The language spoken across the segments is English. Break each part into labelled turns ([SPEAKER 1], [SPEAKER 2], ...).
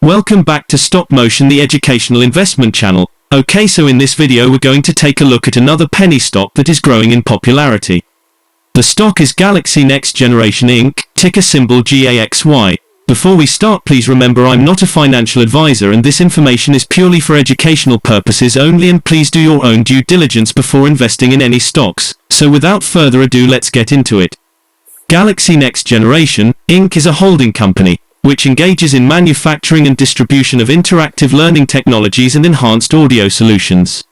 [SPEAKER 1] Welcome back to Stop Motion, the educational investment channel. Okay, so in this video we're going to take a look at another penny stock that is growing in popularity. The stock is GAXY Next Generation Inc., ticker symbol GAXY. Before we start, please remember I'm not a financial advisor and this information is purely for educational purposes only, and please do your own due diligence before investing in any stocks. So without further ado, let's get into it. GAXY Next Generation Inc. is a holding company which engages in manufacturing and distribution of interactive learning technologies and enhanced audio solutions.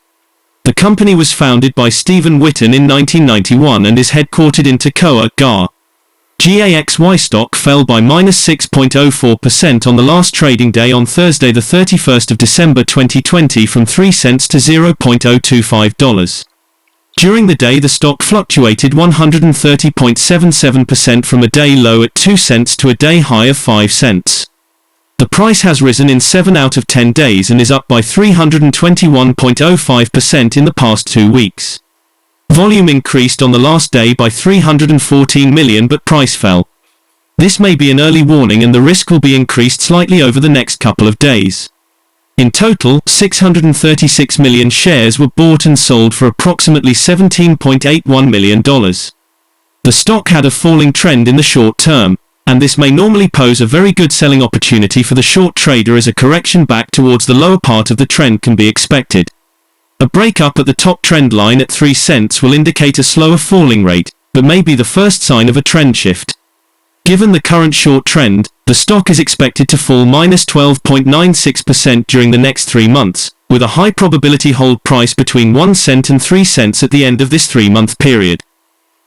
[SPEAKER 1] The company was founded by Steven Whitten in 1991 and is headquartered in Toccoa, Ga. GAXY stock fell by -6.04% on the last trading day on Thursday the 31st of December 2020 from 3 cents to $0.025. During the day the stock fluctuated 130.77% from a day low at 2 cents to a day high of 5 cents. The price has risen in 7 out of 10 days and is up by 321.05% in the past 2 weeks. Volume increased on the last day by 314 million, but price fell. This may be an early warning and the risk will be increased slightly over the next couple of days. In total, 636 million shares were bought and sold for approximately $17.81 million. The stock had a falling trend in the short term, and this may normally pose a very good selling opportunity for the short trader as a correction back towards the lower part of the trend can be expected. A breakup at the top trend line at 3 cents will indicate a slower falling rate, but may be the first sign of a trend shift. Given the current short trend, the stock is expected to fall -12.96% during the next 3 months, with a high probability hold price between 1 cent and 3 cents at the end of this 3-month period.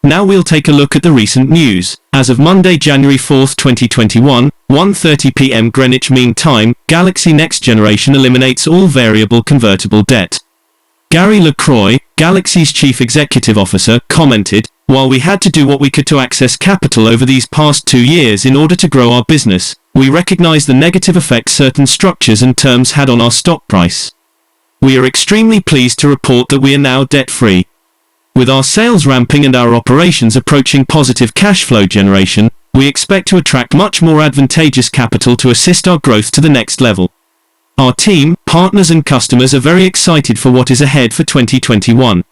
[SPEAKER 1] Now we'll take a look at the recent news. As of Monday, January 4, 2021, 1:30 p.m. Greenwich Mean Time, GAXY Next Generation eliminates all variable convertible debt. Gary LaCroix, GAXY's chief executive officer, commented, "While we had to do what we could to access capital over these past 2 years in order to grow our business, we recognize the negative effects certain structures and terms had on our stock price. We are extremely pleased to report that we are now debt-free. With our sales ramping and our operations approaching positive cash flow generation, we expect to attract much more advantageous capital to assist our growth to the next level. Our team, partners and customers are very excited for what is ahead for 2021.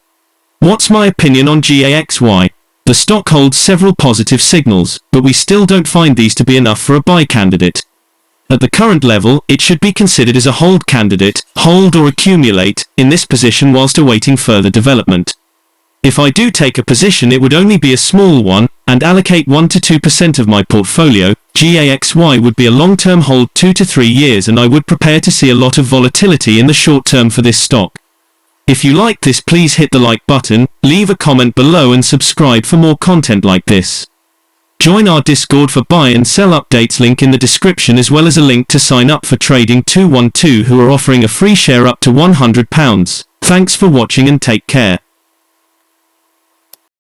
[SPEAKER 1] What's my opinion on GAXY? The stock holds several positive signals, but we still don't find these to be enough for a buy candidate. At the current level, it should be considered as a hold candidate, hold or accumulate, in this position whilst awaiting further development. If I do take a position, it would only be a small one, and allocate 1 to 2% of my portfolio. GAXY would be a long-term hold 2 to 3 years, and I would prepare to see a lot of volatility in the short term for this stock. If you like this, please hit the like button, leave a comment below and subscribe for more content like this. Join our Discord for buy and sell updates, link in the description, as well as a link to sign up for Trading 212, who are offering a free share up to £100. Thanks for watching and take care.